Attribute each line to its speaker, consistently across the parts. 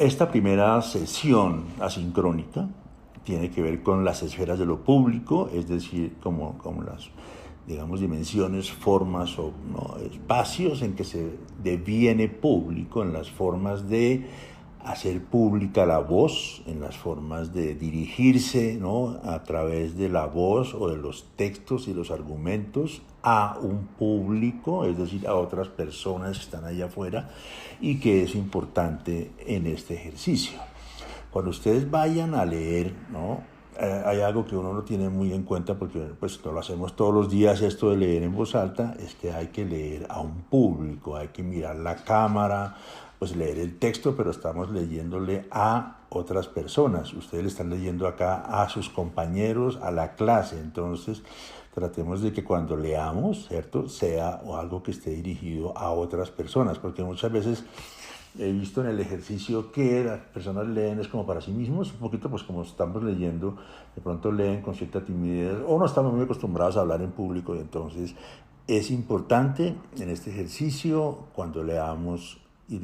Speaker 1: Esta primera sesión asincrónica tiene que ver con las esferas de lo público, es decir, como las, digamos, dimensiones, formas o ¿no? espacios en que se deviene público, en las formas de hacer pública la voz, en las formas de dirigirse ¿no? a través de la voz o de los textos y los argumentos a un público, es decir, a otras personas que están allá afuera y que es importante en este ejercicio. Cuando ustedes vayan a leer, ¿no? Hay algo que uno no tiene muy en cuenta porque pues no lo hacemos todos los días esto de leer en voz alta, es que hay que leer a un público, hay que mirar la cámara, pues leer el texto, pero estamos leyéndole a otras personas. Ustedes le están leyendo acá a sus compañeros, a la clase, entonces tratemos de que cuando leamos, ¿cierto?, sea algo que esté dirigido a otras personas, porque muchas veces he visto en el ejercicio que las personas leen es como para sí mismos, un poquito pues como estamos leyendo, de pronto leen con cierta timidez o no estamos muy acostumbrados a hablar en público y entonces es importante en este ejercicio cuando leamos y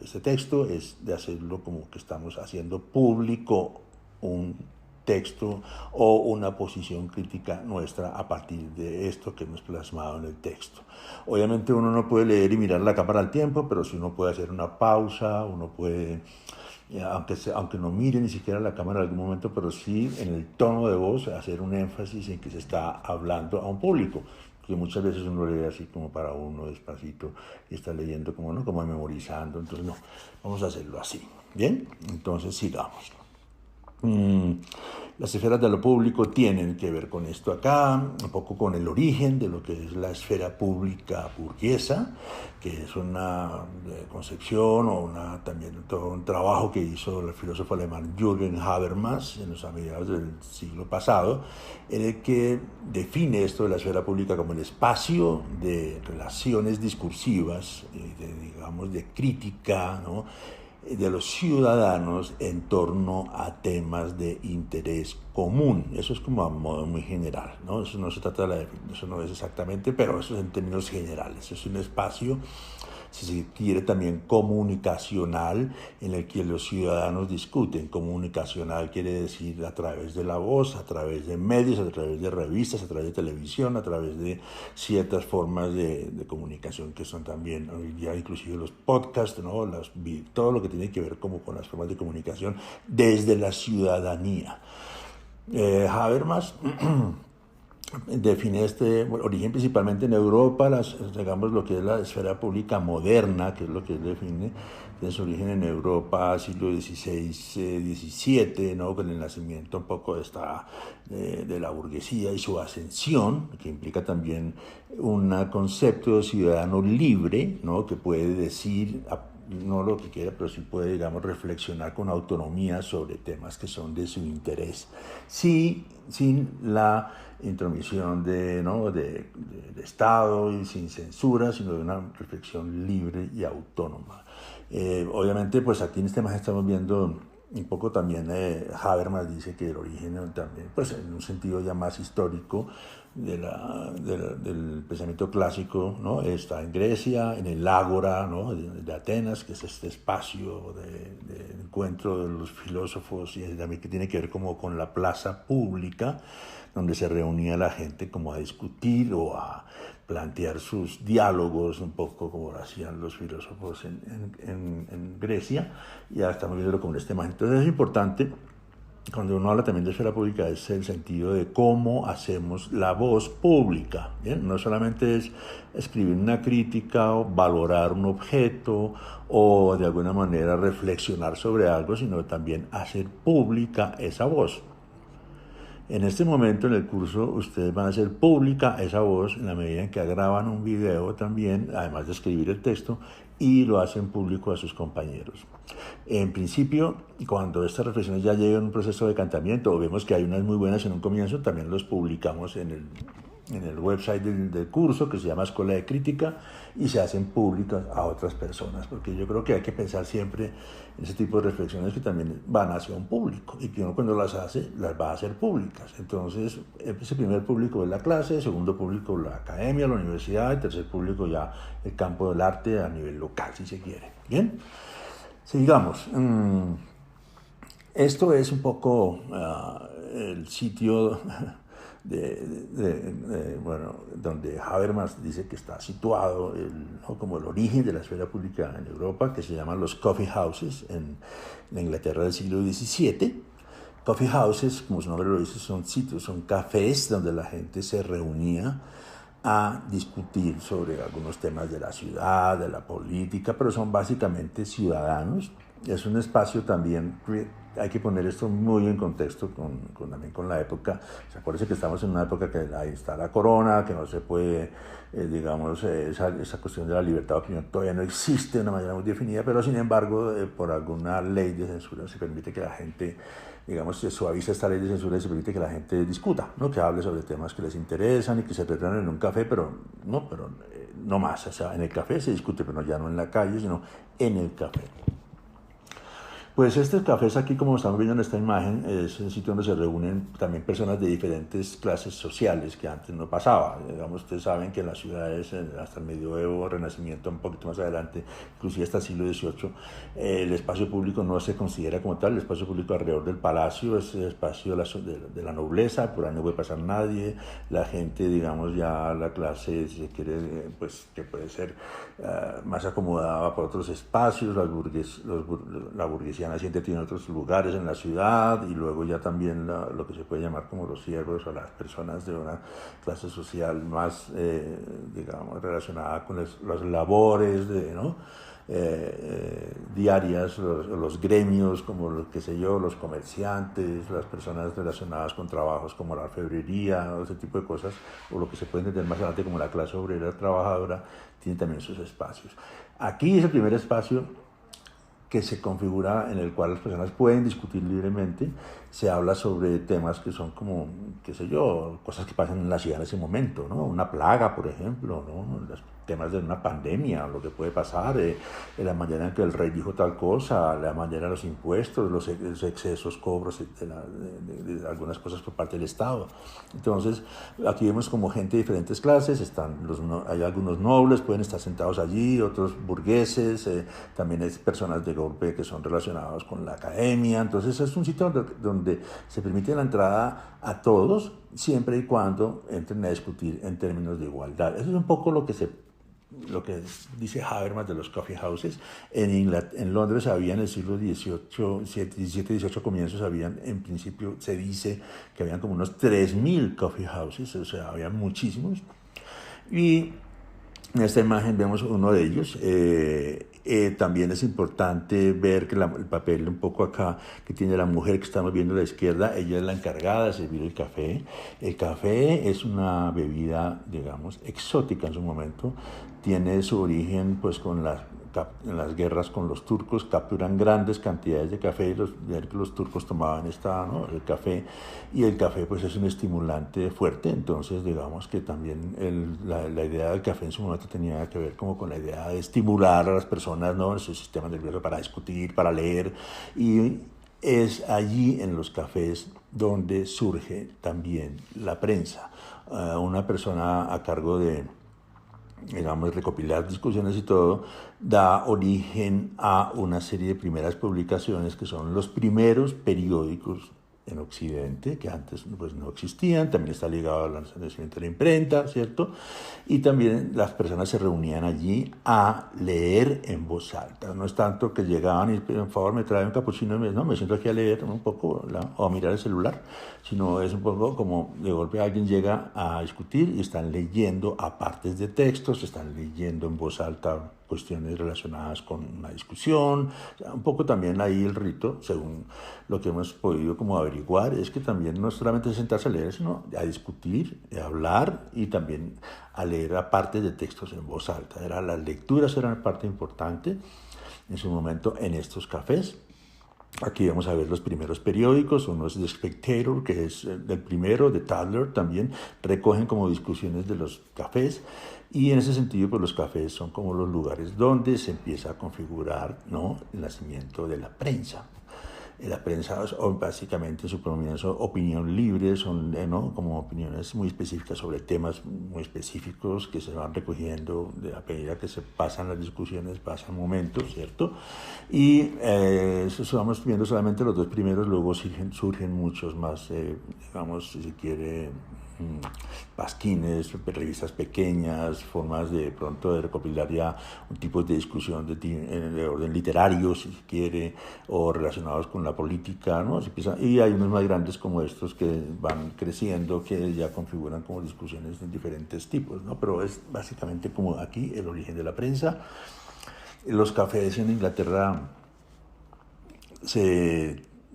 Speaker 1: este texto es de hacerlo como que estamos haciendo público un texto o una posición crítica nuestra a partir de esto que hemos plasmado en el texto. Obviamente uno no puede leer y mirar la cámara al tiempo, pero sí uno puede hacer una pausa, uno puede, aunque no mire ni siquiera la cámara en algún momento, pero sí en el tono de voz hacer un énfasis en que se está hablando a un público, que muchas veces uno lee así como para uno despacito y está leyendo como, ¿no? Como memorizando, entonces no, vamos a hacerlo así, ¿bien? Entonces sigamos. Las esferas de lo público tienen que ver con esto acá, un poco con el origen de lo que es la esfera pública burguesa, que es una concepción o también todo un trabajo que hizo el filósofo alemán Jürgen Habermas en los mediados del siglo pasado, en el que define esto de la esfera pública como el espacio de relaciones discursivas, digamos, de crítica, ¿no?, de los ciudadanos en torno a temas de interés común. Eso es como a modo muy general, ¿no? Eso no se trata de eso no es exactamente, pero eso es en términos generales. Es un espacio, si se quiere, también comunicacional, en el que los ciudadanos discuten. Comunicacional quiere decir a través de la voz, a través de medios, a través de revistas, a través de televisión, a través de ciertas formas de comunicación que son también, ya inclusive los podcasts, ¿no? Todo lo que tiene que ver como con las formas de comunicación desde la ciudadanía. Habermas define este origen principalmente en Europa, digamos lo que es la esfera pública moderna, que es lo que él define, tiene su origen en Europa, siglo XVI, XVII, ¿no? Con el nacimiento un poco de la burguesía y su ascensión, que implica también un concepto de ciudadano libre, ¿no? Que puede decir no lo que quiera, pero sí puede, digamos, reflexionar con autonomía sobre temas que son de su interés, sí, sin la intromisión de Estado y sin censura, sino de una reflexión libre y autónoma. Obviamente, pues aquí en este tema estamos viendo un poco también, Habermas dice que el origen también, pues en un sentido ya más histórico del pensamiento clásico, ¿no? Está en Grecia, en el Ágora, ¿no? de Atenas, que es este espacio de encuentro de los filósofos y también que tiene que ver como con la plaza pública, donde se reunía la gente como a discutir o a plantear sus diálogos, un poco como lo hacían los filósofos en Grecia, y ya estamos viendo como este tema. Entonces es importante, cuando uno habla también de esfera pública, es el sentido de cómo hacemos la voz pública, ¿bien? No solamente es escribir una crítica o valorar un objeto o de alguna manera reflexionar sobre algo, sino también hacer pública esa voz. En este momento en el curso ustedes van a hacer pública esa voz en la medida en que graban un video también, además de escribir el texto, y lo hacen público a sus compañeros. En principio, cuando estas reflexiones ya llegan a un proceso de decantamiento, o vemos que hay unas muy buenas en un comienzo, también los publicamos en el website del curso, que se llama Escuela de Crítica, y se hacen públicas a otras personas, porque yo creo que hay que pensar siempre en ese tipo de reflexiones que también van hacia un público, y que uno cuando las hace, las va a hacer públicas. Entonces, ese primer público es la clase, segundo público la academia, la universidad, y tercer público ya el campo del arte a nivel local, si se quiere. ¿Bien? Sigamos. Esto es un poco el sitio bueno, donde Habermas dice que está situado ¿no? como el origen de la esfera pública en Europa, que se llaman los coffee houses en la Inglaterra del siglo XVII. Coffee houses, como su nombre lo dice, son sitios, son cafés donde la gente se reunía a discutir sobre algunos temas de la ciudad, de la política, pero son básicamente ciudadanos. Es un espacio también, hay que poner esto muy en contexto también con la época. Se acuérdense que estamos en una época que ahí está la corona, que no se puede, digamos, esa cuestión de la libertad de opinión todavía no existe de una manera muy definida, pero sin embargo, por alguna ley de censura se permite que la gente, digamos, se suaviza esta ley de censura y se permite que la gente discuta, ¿no? Que hable sobre temas que les interesan y que se reúnan en un café, pero no más. O sea, en el café se discute, pero ya no en la calle, sino en el café. Pues este café es aquí, como estamos viendo en esta imagen, es un sitio donde se reúnen también personas de diferentes clases sociales que antes no pasaba. Digamos, ustedes saben que en las ciudades, hasta el medioevo, renacimiento, un poquito más adelante, inclusive hasta el siglo XVIII, el espacio público no se considera como tal. El espacio público alrededor del palacio es el espacio de la nobleza, por ahí no puede pasar nadie. La gente, digamos, ya la clase, si se quiere, pues que puede ser más acomodada por otros espacios. La burguesía naciente tiene otros lugares en la ciudad, y luego ya también lo que se puede llamar como los siervos o las personas de una clase social más, digamos, relacionada con las labores ¿no? Diarias, los gremios, como qué sé yo, los comerciantes, las personas relacionadas con trabajos como la orfebrería, ese tipo de cosas, o lo que se puede entender más adelante como la clase obrera trabajadora, tiene también sus espacios. Aquí es el primer espacio que se configura, en el cual las personas pueden discutir libremente. Se habla sobre temas que son como, qué sé yo, cosas que pasan en la ciudad en ese momento, ¿no? Una plaga, por ejemplo, ¿no? Los temas de una pandemia, lo que puede pasar, la manera en que el rey dijo tal cosa, la manera de los impuestos, los excesos, cobros de algunas cosas por parte del Estado. Entonces, aquí vemos como gente de diferentes clases, hay algunos nobles, pueden estar sentados allí, otros burgueses, también hay personas de golpe que son relacionados con la academia. Entonces es un sitio donde se permite la entrada a todos, siempre y cuando entren a discutir en términos de igualdad. Eso es un poco lo que dice Habermas de los coffee houses. En Londres había en el siglo XVII comienzos, en principio se dice que habían como unos 3.000 coffee houses, o sea, había muchísimos. Y en esta imagen vemos uno de ellos. También es importante ver que el papel un poco acá que tiene la mujer que estamos viendo a la izquierda. Ella es la encargada de servir el café. El café es una bebida, digamos, exótica en su momento. Tiene su origen pues en las guerras con los turcos. Capturan grandes cantidades de café. Los turcos tomaban ¿no? el café, y el café pues es un estimulante fuerte. Entonces digamos que también la idea del café en su momento tenía que ver como con la idea de estimular a las personas, ¿no? En su sistema nervioso, para discutir, para leer. Y es allí en los cafés donde surge también la prensa. Una persona a cargo de, digamos, recopilar discusiones y todo, da origen a una serie de primeras publicaciones que son los primeros periódicos en Occidente, que antes pues no existían. También está ligado al nacimiento de la imprenta, ¿cierto? Y también las personas se reunían allí a leer en voz alta. No es tanto que llegaban y, por favor, me trae un capuchino, no, me siento aquí a leer un poco o a mirar el celular, sino es un poco como de golpe alguien llega a discutir y están leyendo apartes de textos, están leyendo en voz alta cuestiones relacionadas con una discusión. O sea, un poco también ahí el rito, según lo que hemos podido como averiguar, es que también no solamente sentarse a leer, sino a discutir, a hablar, y también a leer aparte de textos en voz alta. Las lecturas eran parte importante en su momento en estos cafés. Aquí vamos a ver los primeros periódicos. Uno es The Spectator, que es del primero, de Tatler también. Recogen como discusiones de los cafés, y en ese sentido pues los cafés son como los lugares donde se empieza a configurar, ¿no?, el nacimiento de la prensa. La prensa es básicamente en su comienzo opinión libre, son ¿no? como opiniones muy específicas sobre temas muy específicos que se van recogiendo de a medida que se pasan las discusiones, pasan momentos, ¿cierto? Y eso vamos viendo solamente los dos primeros, luego surgen muchos más, digamos, si se quiere, pasquines, revistas pequeñas, formas de pronto de recopilar ya un tipo de discusión de orden literario, si se quiere, o relacionados con la política, ¿no? Y hay unos más grandes como estos que van creciendo, que ya configuran como discusiones de diferentes tipos, ¿no? Pero es básicamente como aquí el origen de la prensa. Los cafés en Inglaterra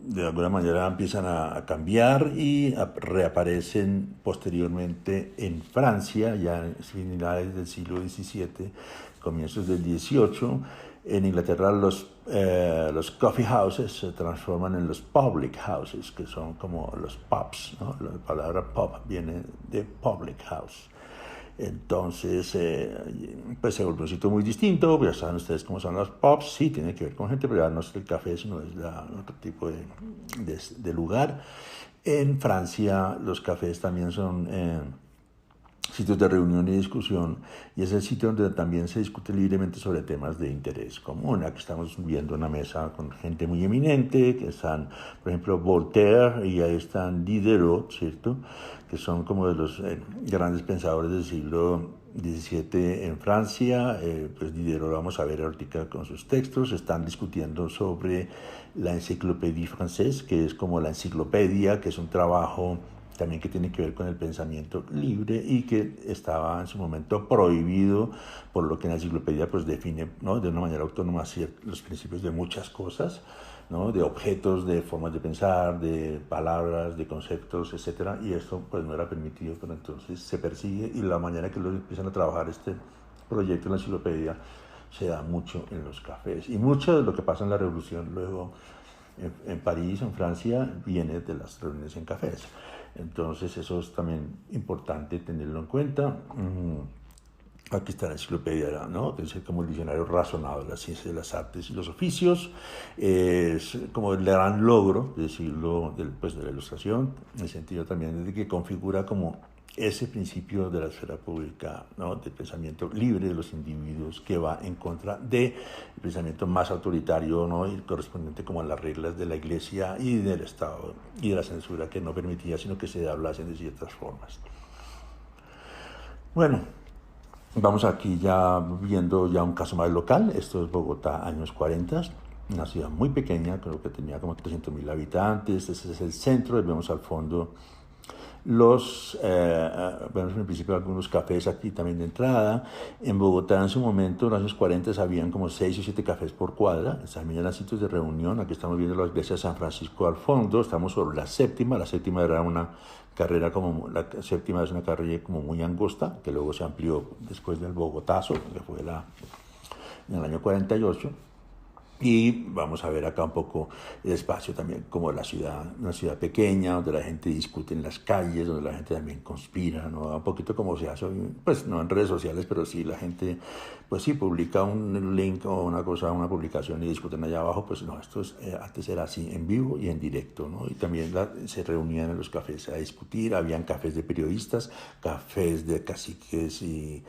Speaker 1: de alguna manera empiezan a cambiar y reaparecen posteriormente en Francia, ya en finales del siglo XVII, comienzos del XVIII. En Inglaterra los coffee houses se transforman en los public houses, que son como los pubs, ¿no? La palabra pub viene de public house. Entonces, pues se volvió un sitio muy distinto, ya saben ustedes cómo son los pubs, sí, tiene que ver con gente, pero ya no es el café, sino es otro tipo de lugar. En Francia los cafés también son sitios de reunión y discusión, y es el sitio donde también se discute libremente sobre temas de interés común. Aquí estamos viendo una mesa con gente muy eminente, que están, por ejemplo, Voltaire, y ahí están Diderot, ¿cierto?, que son como de los grandes pensadores del siglo XVII en Francia. Pues Diderot, vamos a ver ahorita con sus textos, están discutiendo sobre la Encyclopédie Française, que es como la enciclopedia, que es un trabajo también que tiene que ver con el pensamiento libre y que estaba en su momento prohibido, por lo que en la enciclopedia pues define, ¿no?, de una manera autónoma los principios de muchas cosas, ¿no?, de objetos, de formas de pensar, de palabras, de conceptos, etc. Y esto pues no era permitido, pero entonces se persigue, y la manera que luego empiezan a trabajar este proyecto en la enciclopedia se da mucho en los cafés. Y mucho de lo que pasa en la revolución luego en París, en Francia, viene de las reuniones en cafés. Entonces eso es también importante tenerlo en cuenta. Aquí está la enciclopedia, ¿no?, que es como el diccionario razonado de las ciencias de las artes y los oficios. Es como el gran logro del siglo pues, de la Ilustración, en el sentido también de que configura como ese principio de la esfera pública, ¿no?, del pensamiento libre de los individuos, que va en contra del pensamiento más autoritario, ¿no?, y correspondiente como a las reglas de la Iglesia y del Estado, y de la censura, que no permitía sino que se hablasen de ciertas formas. Bueno, vamos aquí ya viendo ya un caso más local. Esto es Bogotá, años 40, una ciudad muy pequeña, creo que tenía como 300.000 habitantes. Este es el centro, y vemos al fondo vemos en principio algunos cafés aquí también de entrada. En Bogotá en su momento, en los años 40, habían como 6 o 7 cafés por cuadra. También eran sitios de reunión. Aquí estamos viendo la iglesia de San Francisco al fondo. Estamos sobre la séptima. La séptima era una carrera la séptima es una carrera como muy angosta, que luego se amplió después del Bogotazo, que fue en el año 48. Y vamos a ver acá un poco el espacio también, como la ciudad, una ciudad pequeña, donde la gente discute en las calles, donde la gente también conspira, ¿no? Un poquito como se hace, pues no en redes sociales, pero sí la gente, pues sí, publica un link o una cosa, una publicación, y discuten allá abajo. Pues no, esto antes era así, en vivo y en directo, ¿no? Y también se reunían en los cafés a discutir. Habían cafés de periodistas, cafés de caciques y,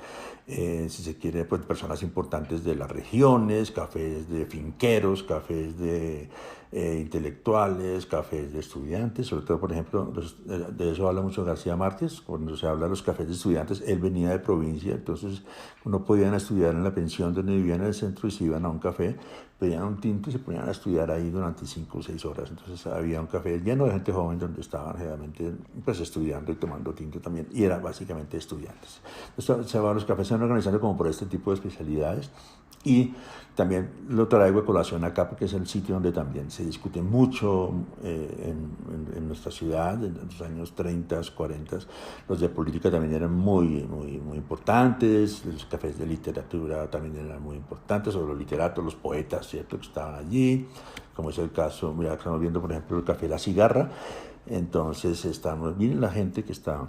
Speaker 1: si se quiere, pues personas importantes de las regiones, cafés de finqueros, cafés de intelectuales, cafés de estudiantes. Sobre todo, por ejemplo, de eso habla mucho García Márquez. Cuando se habla de los cafés de estudiantes, él venía de provincia, entonces no podían estudiar en la pensión donde vivían en el centro, y se iban a un café, pedían un tinto y se ponían a estudiar ahí durante 5 o 6 horas. Entonces había un café lleno de gente joven donde estaban generalmente pues estudiando y tomando tinto también, y era básicamente estudiantes. Entonces los cafés se van organizando como por este tipo de especialidades. Y también lo traigo a colación acá porque es el sitio donde también se discute mucho en nuestra ciudad. En los años 30, 40, los de política también eran muy importantes. Los cafés de literatura también eran muy importantes, sobre los literatos, los poetas, ¿cierto?, que estaban allí, como es el caso, mira, estamos viendo por ejemplo el café La Cigarra. Entonces miren la gente que está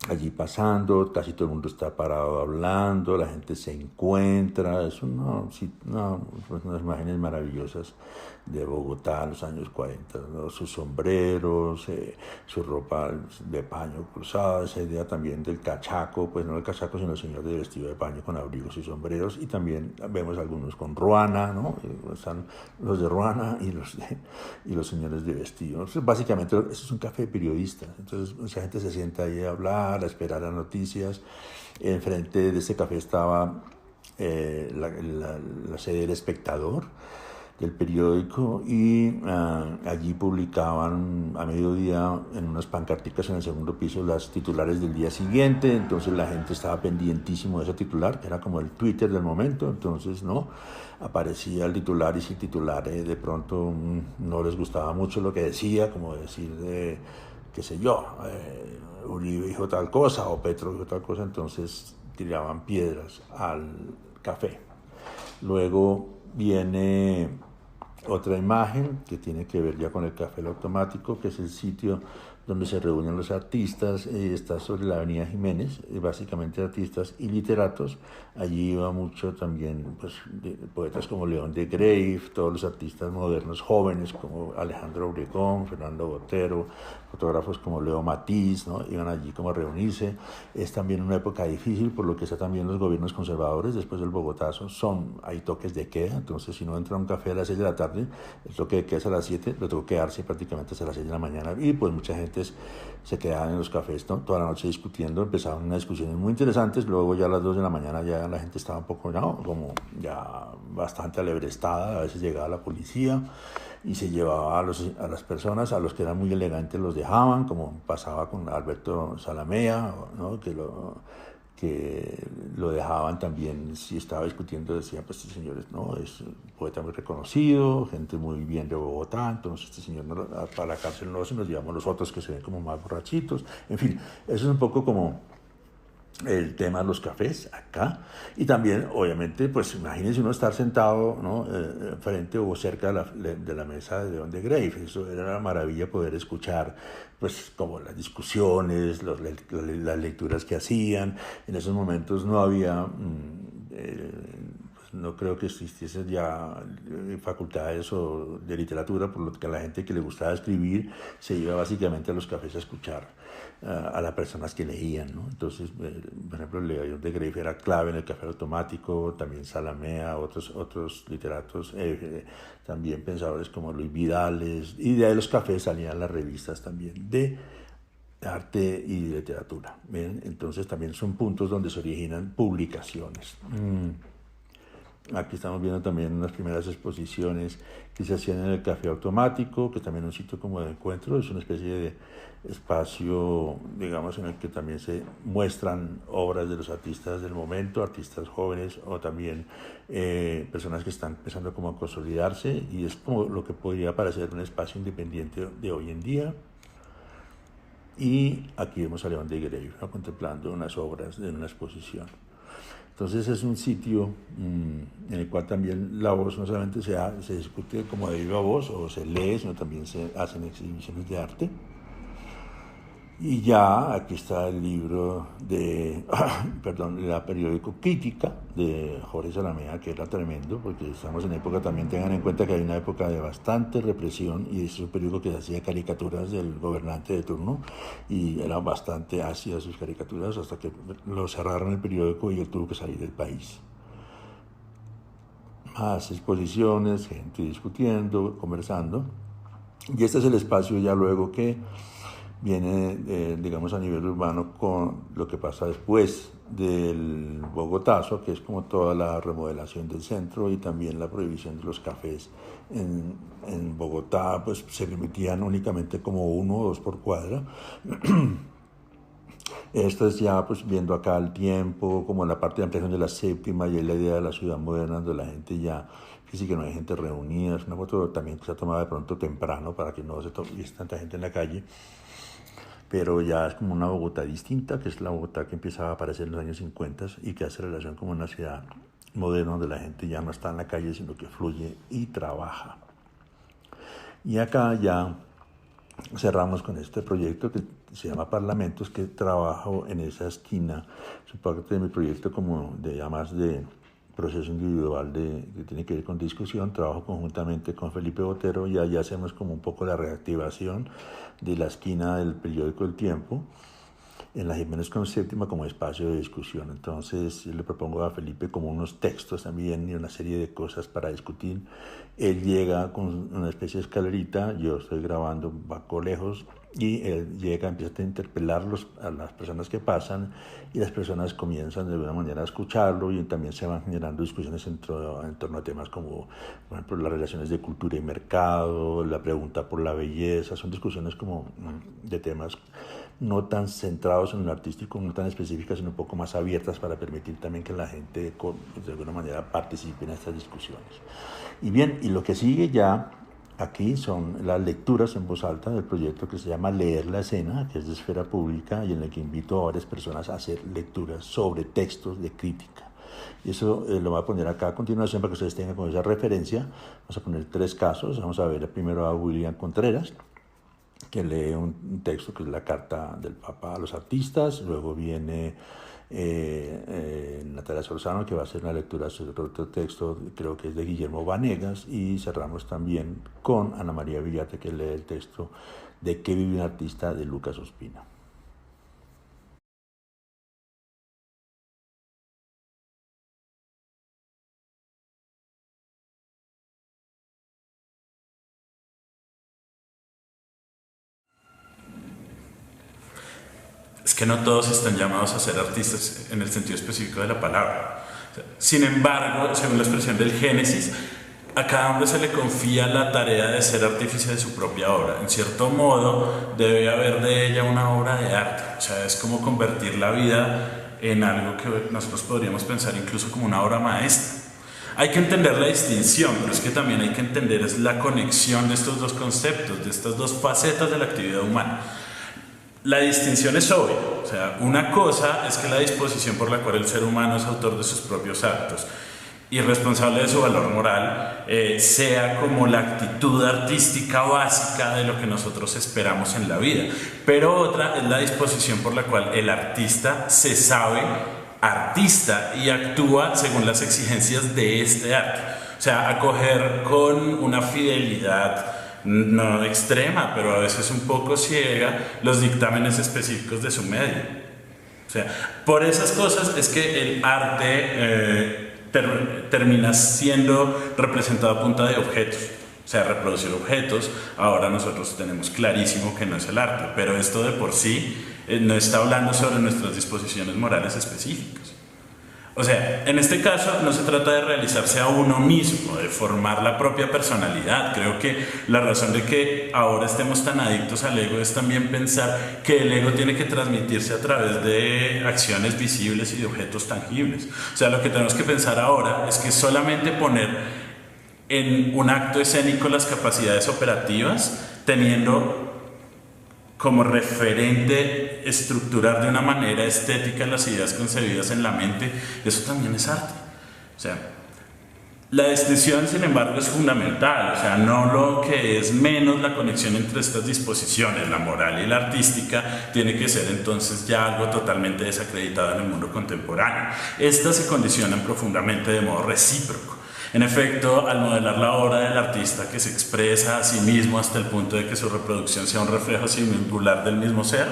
Speaker 1: allí pasando, casi todo el mundo está parado hablando, la gente se encuentra, es unas imágenes maravillosas de Bogotá en los años 40, ¿no? Sus sombreros, su ropa de paño cruzada, esa idea también del cachaco, pues no el cachaco sino el señor de vestido de paño con abrigos y sombreros, y también vemos algunos con ruana, ¿no? Están los de ruana y los señores de vestido. Entonces, básicamente eso es un café de periodistas, entonces mucha gente se sienta ahí a hablar, a esperar las noticias. Enfrente de ese café estaba la sede del Espectador, del periódico, y allí publicaban a mediodía en unas pancarticas en el segundo piso las titulares del día siguiente. Entonces la gente estaba pendientísimo de ese titular, que era como el Twitter del momento. Entonces no aparecía el titular, y si el titular de pronto no les gustaba mucho lo que decía, como decir qué sé yo, Uribe dijo tal cosa o Petro dijo tal cosa, entonces tiraban piedras al café. Luego viene otra imagen que tiene que ver ya con el Café Automático, que es el sitio donde se reúnen los artistas. Está sobre la avenida Jiménez, básicamente artistas y literatos. Allí iba mucho también pues, poetas como León de Grave, todos los artistas modernos jóvenes como Alejandro Obregón, Fernando Botero, fotógrafos como Leo Matiz, ¿no? Iban allí como a reunirse. Es también una época difícil, por lo que está también los gobiernos conservadores. Después del Bogotazo hay toques de queda, entonces si no entra a un café a las 6 de la tarde, el toque de queda es a las 7, lo tengo que quedarse prácticamente hasta las 6 de la mañana, y pues mucha gente se quedaban en los cafés, ¿no? Toda la noche discutiendo. Empezaban unas discusiones muy interesantes. Luego ya a las 2 de la mañana ya la gente estaba un poco, ¿no? Como ya bastante alebrestada. A veces llegaba la policía y se llevaba a las personas, a los que eran muy elegantes los dejaban, como pasaba con Alberto Zalamea, ¿no? que lo dejaban también. Si estaba discutiendo, decían, pues este señor es un poeta muy reconocido, gente muy bien de Bogotá, entonces este señor para la cárcel no, se nos llevamos los otros que se ven como más borrachitos. En fin, eso es un poco como el tema de los cafés acá. Y también, obviamente, pues imagínense uno estar sentado, ¿no? Frente o cerca de la mesa de León de Grave. Eso era una maravilla poder escuchar, pues, como las discusiones, las lecturas que hacían. En esos momentos no había no creo que existiesen ya facultades de literatura, por lo que a la gente que le gustaba escribir se iba básicamente a los cafés a escuchar a las personas que leían, ¿no? Entonces, por ejemplo, León de Grave era clave en el Café Automático, también Zalamea, otros literatos, también pensadores como Luis Vidales, y de ahí los cafés salían las revistas también de arte y literatura. ¿Ven? Entonces también son puntos donde se originan publicaciones. Aquí estamos viendo también unas primeras exposiciones que se hacían en el Café Automático, que también es un sitio como de encuentro, es una especie de espacio, digamos, en el que también se muestran obras de los artistas del momento, artistas jóvenes o también personas que están empezando como a consolidarse, y es como lo que podría parecer un espacio independiente de hoy en día. Y aquí vemos a León de Grave, ¿no? Contemplando unas obras de una exposición. Entonces es un sitio en el cual también la voz no solamente se discute como de viva voz o se lee, sino también se hacen exhibiciones de arte. Y ya aquí está el libro la periódico Crítica de Jorge Zalamea, que era tremendo, porque estamos en época, también tengan en cuenta que hay una época de bastante represión, y es un periódico que hacía caricaturas del gobernante de turno, y eran bastante ácidas sus caricaturas, hasta que lo cerraron el periódico y él tuvo que salir del país. Más exposiciones, gente discutiendo, conversando, y este es el espacio ya luego que viene, digamos, a nivel urbano con lo que pasa después del Bogotazo, que es como toda la remodelación del centro y también la prohibición de los cafés. En Bogotá pues se permitían únicamente como 1 o 2 por cuadra. Esto es ya pues viendo acá el tiempo, como la parte de ampliación de la séptima, y la idea de la ciudad moderna, donde la gente ya, fíjese que no hay gente reunida, es una foto también que se ha tomado de pronto temprano para que no se tuviese tanta gente en la calle, pero ya es como una Bogotá distinta, que es la Bogotá que empieza a aparecer en los años 50 y que hace relación como una ciudad moderna donde la gente ya no está en la calle, sino que fluye y trabaja. Y acá ya cerramos con este proyecto que se llama Parlamentos, que trabajo en esa esquina. Es parte de mi proyecto como de ya más de proceso individual que tiene que ver con discusión. Trabajo conjuntamente con Felipe Botero y allá hacemos como un poco la reactivación de la esquina del periódico El Tiempo en la Jiménez con Séptima como espacio de discusión. Entonces yo le propongo a Felipe como unos textos también y una serie de cosas para discutir. Él llega con una especie de escalerita, yo estoy grabando un poco lejos y él llega, empieza a interpelar a las personas que pasan y las personas comienzan de alguna manera a escucharlo y también se van generando discusiones en torno a temas como, por ejemplo, las relaciones de cultura y mercado, la pregunta por la belleza. Son discusiones como de temas no tan centrados en lo artístico, no tan específicas, sino un poco más abiertas para permitir también que la gente de alguna manera participe en estas discusiones. Y bien, y lo que sigue ya aquí son las lecturas en voz alta del proyecto que se llama Leer la Escena, que es de esfera pública y en el que invito a varias personas a hacer lecturas sobre textos de crítica. Y eso lo voy a poner acá a continuación para que ustedes tengan con esa referencia. Vamos a poner 3 casos. Vamos a ver primero a William Contreras, que lee un texto que es la carta del Papa a los artistas. Luego viene Natalia Solzano, que va a hacer una lectura sobre otro texto, creo que es de Guillermo Vanegas, y cerramos también con Ana María Villate, que lee el texto de ¿Qué vive un artista?, de Lucas Ospina.
Speaker 2: Es que no todos están llamados a ser artistas en el sentido específico de la palabra. Sin embargo, según la expresión del Génesis, a cada hombre se le confía la tarea de ser artífice de su propia obra. En cierto modo, debe haber de ella una obra de arte. O sea, es como convertir la vida en algo que nosotros podríamos pensar incluso como una obra maestra. Hay que entender la distinción, pero es que también hay que entender la conexión de estos dos conceptos, de estas dos facetas de la actividad humana. La distinción es obvia, o sea, una cosa es que la disposición por la cual el ser humano es autor de sus propios actos y responsable de su valor moral sea como la actitud artística básica de lo que nosotros esperamos en la vida, pero otra es la disposición por la cual el artista se sabe artista y actúa según las exigencias de este arte, o sea, acoger con una fidelidad no extrema, pero a veces un poco ciega, los dictámenes específicos de su medio. O sea, por esas cosas es que el arte termina siendo representado a punta de objetos. O sea, reproducir objetos. Ahora nosotros tenemos clarísimo que no es el arte, pero esto de por sí no está hablando sobre nuestras disposiciones morales específicas. O sea, en este caso no se trata de realizarse a uno mismo, de formar la propia personalidad. Creo que la razón de que ahora estemos tan adictos al ego es también pensar que el ego tiene que transmitirse a través de acciones visibles y de objetos tangibles. O sea, lo que tenemos que pensar ahora es que solamente poner en un acto escénico las capacidades operativas, teniendo como referente estructurar de una manera estética las ideas concebidas en la mente, eso también es arte. O sea, la distinción, sin embargo, es fundamental, o sea, no lo que es menos la conexión entre estas disposiciones, la moral y la artística, tiene que ser entonces ya algo totalmente desacreditado en el mundo contemporáneo. Estas se condicionan profundamente de modo recíproco. En efecto, al modelar la obra del artista que se expresa a sí mismo hasta el punto de que su reproducción sea un reflejo singular del mismo ser,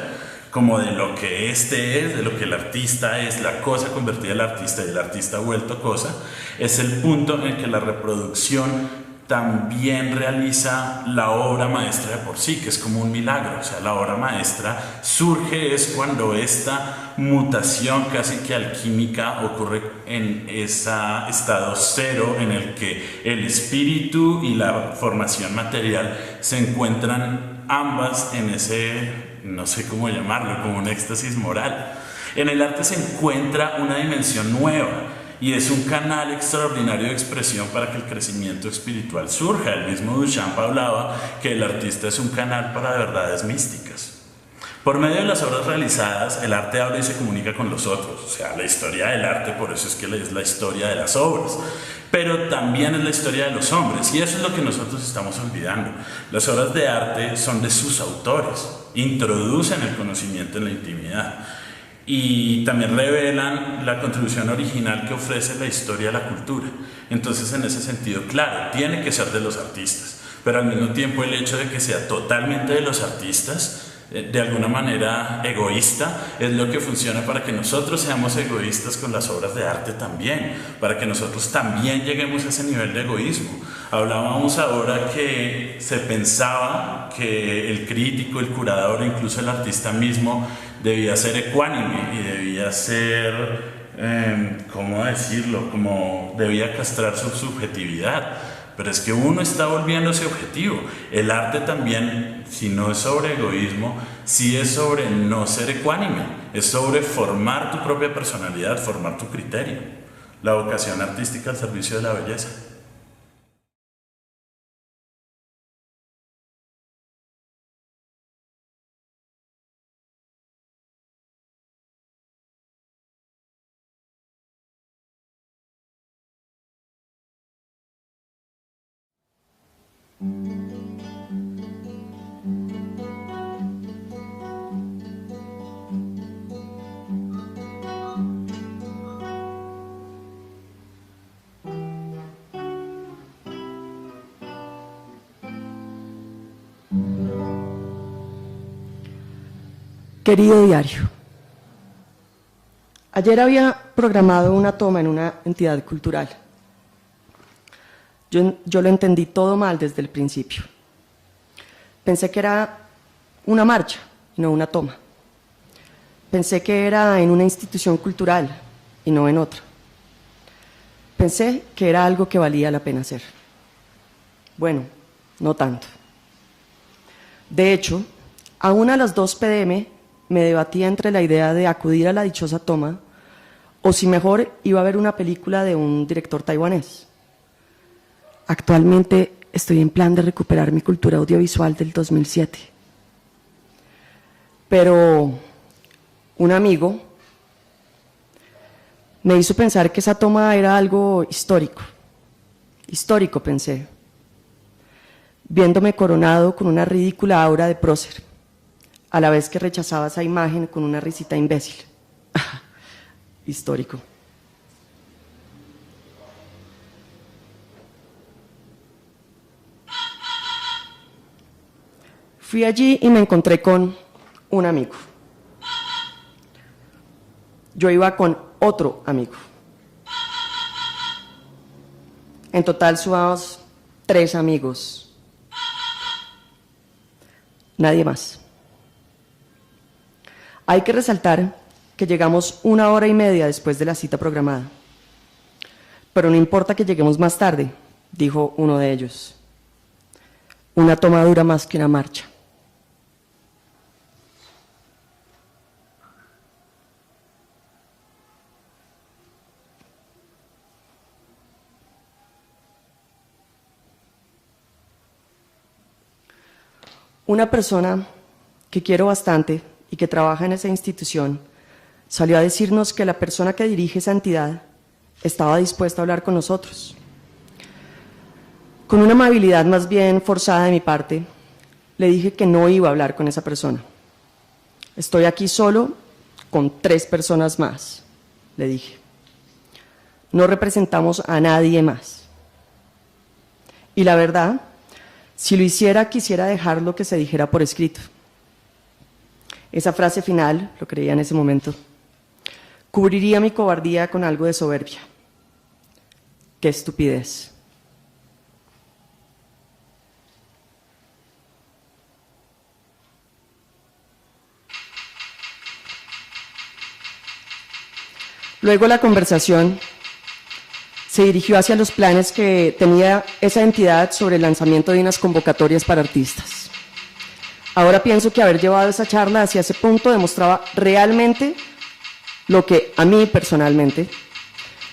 Speaker 2: como de lo que éste es, de lo que el artista es, la cosa convertida en el artista y el artista vuelto cosa, es el punto en el que la reproducción también realiza la obra maestra de por sí, que es como un milagro. O sea, la obra maestra surge es cuando esta mutación casi que alquímica ocurre en ese estado cero en el que el espíritu y la formación material se encuentran ambas en ese, no sé cómo llamarlo, como un éxtasis moral. En el arte se encuentra una dimensión nueva y es un canal extraordinario de expresión para que el crecimiento espiritual surja. El mismo Duchamp hablaba que el artista es un canal para verdades místicas. Por medio de las obras realizadas, el arte habla y se comunica con los otros. O sea, la historia del arte, por eso es que es la historia de las obras. Pero también es la historia de los hombres, y eso es lo que nosotros estamos olvidando. Las obras de arte son de sus autores, introducen el conocimiento en la intimidad y también revelan la contribución original que ofrece la historia a la cultura. Entonces, en ese sentido, claro, tiene que ser de los artistas, pero al mismo tiempo el hecho de que sea totalmente de los artistas, de alguna manera egoísta, es lo que funciona para que nosotros seamos egoístas con las obras de arte también, para que nosotros también lleguemos a ese nivel de egoísmo. Hablábamos ahora que se pensaba que el crítico, el curador, incluso el artista mismo debía ser ecuánime y debía ser, ¿cómo decirlo? Como debía castrar su subjetividad. Pero es que uno está volviéndose objetivo. El arte también, si no es sobre egoísmo, sí es sobre no ser ecuánime, es sobre formar tu propia personalidad, formar tu criterio. La vocación artística al servicio de la belleza.
Speaker 3: Querido diario, ayer había programado una toma en una entidad cultural. Yo lo entendí todo mal desde el principio. Pensé que era una marcha y no una toma. Pensé que era en una institución cultural y no en otra. Pensé que era algo que valía la pena hacer. Bueno, no tanto. De hecho, aún a las 2 p.m. me debatía entre la idea de acudir a la dichosa toma o si mejor iba a ver una película de un director taiwanés. Actualmente estoy en plan de recuperar mi cultura audiovisual del 2007. Pero un amigo me hizo pensar que esa toma era algo histórico. Histórico, pensé, viéndome coronado con una ridícula aura de prócer, a la vez que rechazaba esa imagen con una risita imbécil. Histórico. Fui allí y me encontré con un amigo. Yo iba con otro amigo. En total sumamos 3 amigos. Nadie más. Hay que resaltar que llegamos 1 hora y media después de la cita programada. Pero no importa que lleguemos más tarde, dijo uno de ellos. Una toma dura más que una marcha. Una persona que quiero bastante y que trabaja en esa institución salió a decirnos que la persona que dirige esa entidad estaba dispuesta a hablar con nosotros. Con una amabilidad más bien forzada de mi parte, le dije que no iba a hablar con esa persona. Estoy aquí solo con 3 personas más, le dije. No representamos a nadie más. Y la verdad, si lo hiciera, quisiera dejarlo que se dijera por escrito. Esa frase final, lo creía en ese momento, cubriría mi cobardía con algo de soberbia. ¡Qué estupidez! Luego la conversación se dirigió hacia los planes que tenía esa entidad sobre el lanzamiento de unas convocatorias para artistas. Ahora pienso que haber llevado esa charla hacia ese punto demostraba realmente lo que a mí personalmente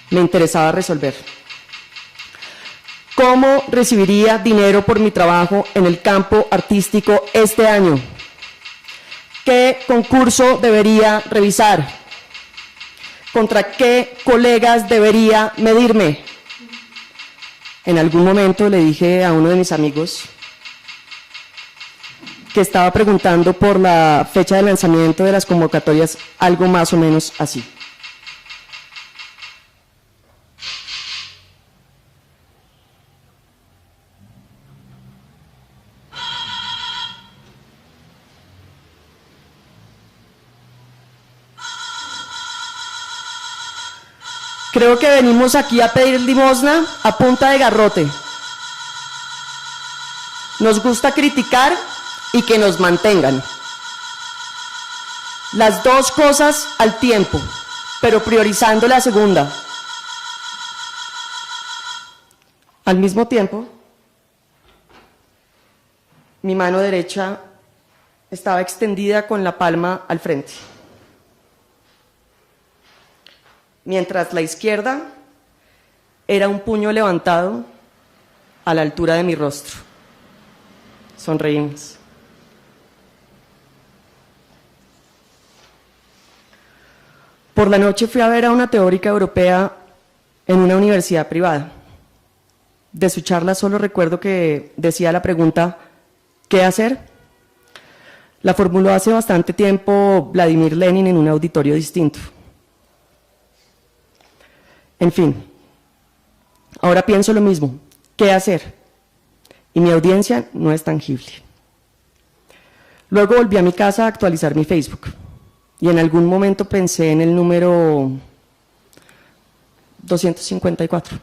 Speaker 3: me interesaba resolver. ¿Cómo recibiría dinero por mi trabajo en el campo artístico este año? ¿Qué concurso debería revisar? ¿Contra qué colegas debería medirme? En algún momento le dije a uno de mis amigos que estaba preguntando por la fecha de lanzamiento de las convocatorias, algo más o menos así. Creo que venimos aquí a pedir limosna a punta de garrote. Nos gusta criticar y que nos mantengan. Las dos cosas al tiempo, pero priorizando la segunda. Al mismo tiempo, mi mano derecha estaba extendida con la palma al frente, mientras la izquierda era un puño levantado a la altura de mi rostro. Sonreímos. Por la noche fui a ver a una teórica europea en una universidad privada. De su charla solo recuerdo que decía la pregunta, ¿qué hacer? La formuló hace bastante tiempo Vladimir Lenin en un auditorio distinto. En fin, ahora pienso lo mismo, ¿qué hacer? Y mi audiencia no es tangible. Luego volví a mi casa a actualizar mi Facebook y en algún momento pensé en el número 254.